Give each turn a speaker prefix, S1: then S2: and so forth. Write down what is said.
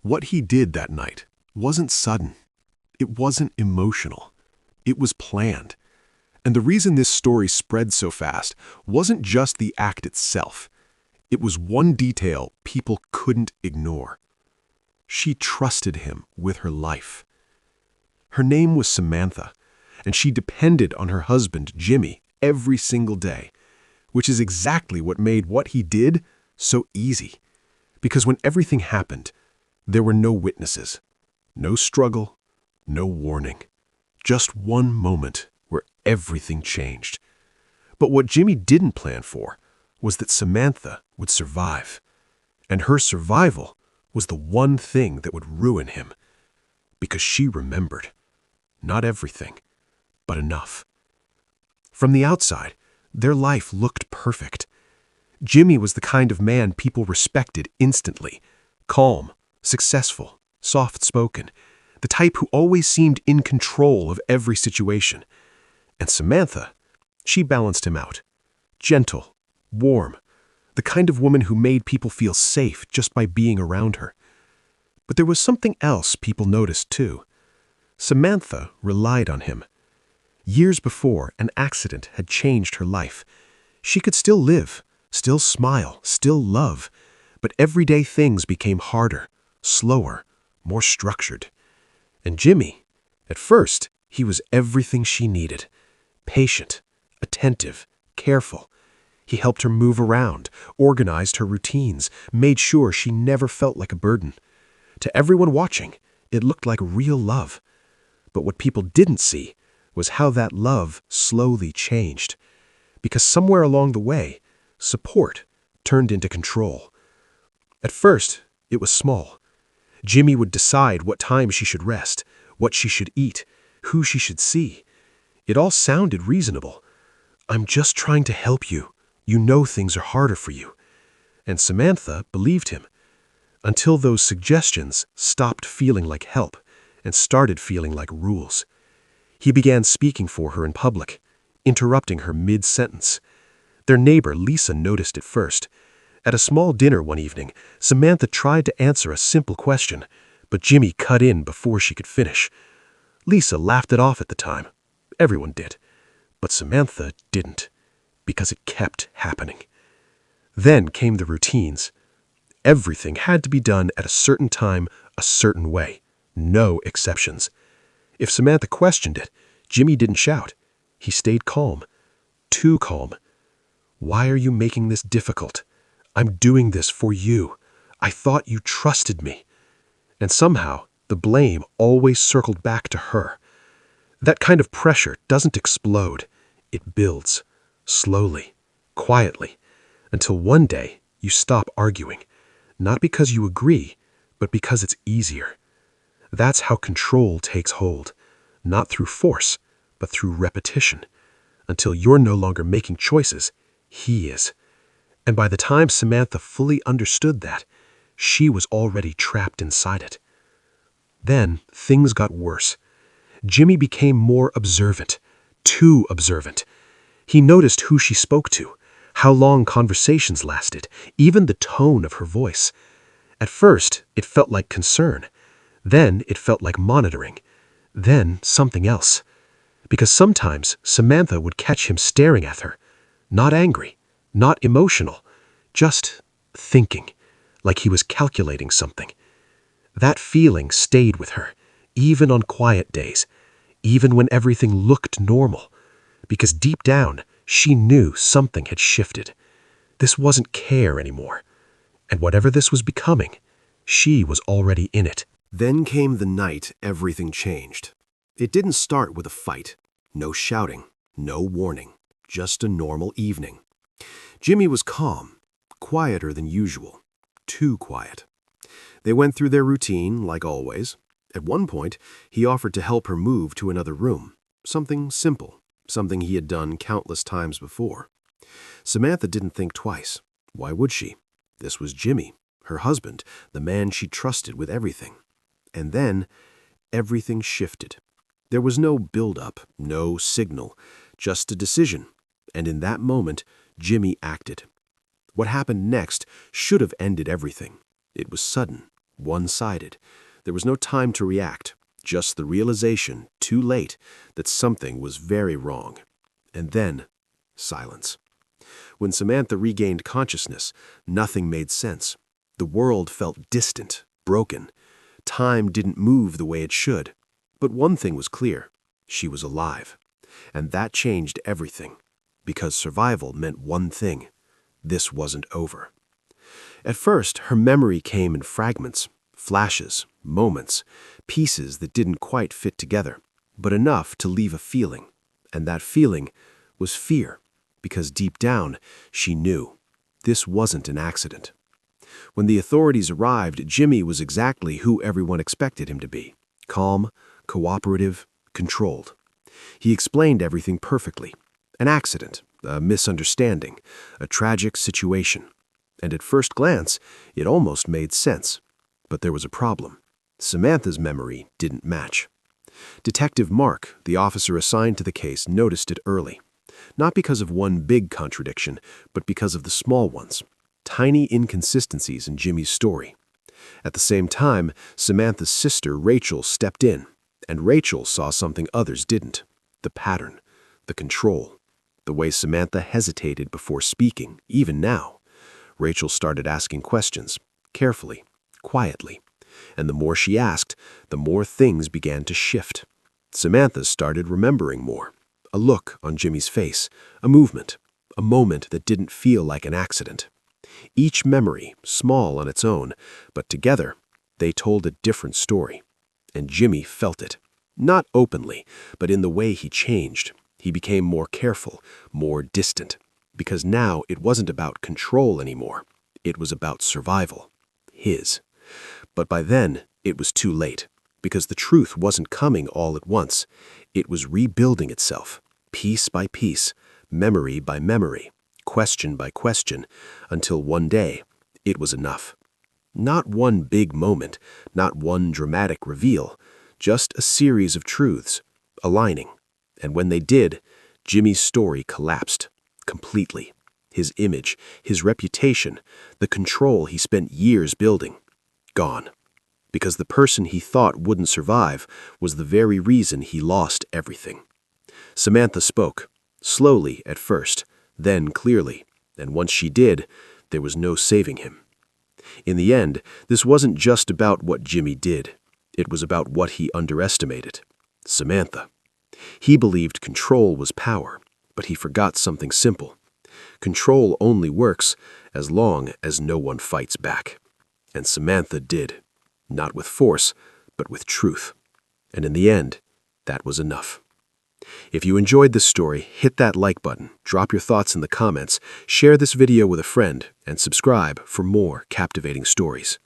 S1: What he did that night wasn't sudden. It wasn't emotional. It was planned. And the reason this story spread so fast wasn't just the act itself. It was one detail people couldn't ignore. She trusted him with her life. Her name was Samantha, and she depended on her husband, Jimmy, every single day, which is exactly what made what he did so easy. Because when everything happened, there were no witnesses, no struggle, no warning. Just one moment where everything changed. But what Jimmy didn't plan for was that Samantha would survive. And her survival was the one thing that would ruin him. Because she remembered. Not everything, but enough. From the outside, their life looked perfect. Jimmy was the kind of man people respected instantly. Calm, successful, soft-spoken. The type who always seemed in control of every situation. And Samantha, she balanced him out. Gentle, warm, the kind of woman who made people feel safe just by being around her. But there was something else people noticed too. Samantha relied on him. Years before, an accident had changed her life. She could still live, still smile, still love, but everyday things became harder, slower, more structured. And Jimmy, at first, he was everything she needed. Patient, attentive, careful. He helped her move around, organized her routines, made sure she never felt like a burden. To everyone watching, it looked like real love. But what people didn't see was how that love slowly changed. Because somewhere along the way, support turned into control. At first, it was small. Jimmy would decide what time she should rest, what she should eat, who she should see. It all sounded reasonable. "I'm just trying to help you. You know things are harder for you." And Samantha believed him. Until those suggestions stopped feeling like help and started feeling like rules. He began speaking for her in public, interrupting her mid-sentence. Their neighbor, Lisa, noticed it first. At a small dinner one evening, Samantha tried to answer a simple question, but Jimmy cut in before she could finish. Lisa laughed it off at the time. Everyone did. But Samantha didn't, because it kept happening. Then came the routines. Everything had to be done at a certain time, a certain way. No exceptions. If Samantha questioned it, Jimmy didn't shout. He stayed calm. Too calm. "Why are you making this difficult? I'm doing this for you. I thought you trusted me." And somehow, the blame always circled back to her. That kind of pressure doesn't explode. It builds. Slowly. Quietly. Until one day, you stop arguing. Not because you agree, but because it's easier. That's how control takes hold. Not through force, but through repetition. Until you're no longer making choices, he is. And by the time Samantha fully understood that, she was already trapped inside it. Then things got worse. Jimmy became more observant. Too observant. He noticed who she spoke to, how long conversations lasted, even the tone of her voice. At first, it felt like concern. Then it felt like monitoring. Then something else. Because sometimes Samantha would catch him staring at her. Not angry, not emotional, just thinking, like he was calculating something. That feeling stayed with her, even on quiet days, even when everything looked normal. Because deep down, she knew something had shifted. This wasn't care anymore. And whatever this was becoming, she was already in it. Then came the night everything changed. It didn't start with a fight. No shouting, no warning, just a normal evening. Jimmy was calm, quieter than usual, too quiet. They went through their routine, like always. At one point, he offered to help her move to another room, something simple, something he had done countless times before. Samantha didn't think twice. Why would she? This was Jimmy, her husband, the man she trusted with everything. And then, everything shifted. There was no build-up, no signal, just a decision. And in that moment, Jimmy acted. What happened next should have ended everything. It was sudden, one-sided. There was no time to react, just the realization, too late, that something was very wrong. And then, silence. When Samantha regained consciousness, nothing made sense. The world felt distant, broken. Time didn't move the way it should. But one thing was clear. She was alive. And that changed everything. Because survival meant one thing. This wasn't over. At first, her memory came in fragments, flashes, moments, pieces that didn't quite fit together, but enough to leave a feeling. And that feeling was fear, because deep down, she knew this wasn't an accident. When the authorities arrived, Jimmy was exactly who everyone expected him to be: calm, cooperative, controlled. He explained everything perfectly. An accident, a misunderstanding, a tragic situation. And at first glance, it almost made sense. But there was a problem. Samantha's memory didn't match. Detective Mark, the officer assigned to the case, noticed it early. Not because of one big contradiction, but because of the small ones. Tiny inconsistencies in Jimmy's story. At the same time, Samantha's sister, Rachel, stepped in. And Rachel saw something others didn't. The pattern, the control, the way Samantha hesitated before speaking, even now. Rachel started asking questions, carefully, quietly. And the more she asked, the more things began to shift. Samantha started remembering more. A look on Jimmy's face, a movement, a moment that didn't feel like an accident. Each memory, small on its own, but together, they told a different story. And Jimmy felt it. Not openly, but in the way he changed. He became more careful, more distant. Because now it wasn't about control anymore. It was about survival. His. But by then, it was too late. Because the truth wasn't coming all at once. It was rebuilding itself, piece by piece, memory by memory, question by question, until one day, it was enough. Not one big moment, not one dramatic reveal, just a series of truths, aligning. And when they did, Jimmy's story collapsed, completely. His image, his reputation, the control he spent years building, gone. Because the person he thought wouldn't survive was the very reason he lost everything. Samantha spoke, slowly at first, then clearly, and once she did, there was no saving him. In the end, this wasn't just about what Jimmy did. It was about what he underestimated: Samantha. He believed control was power, but he forgot something simple. Control only works as long as no one fights back. And Samantha did. Not with force, but with truth. And in the end, that was enough. If you enjoyed this story, hit that like button, drop your thoughts in the comments, share this video with a friend, and subscribe for more captivating stories.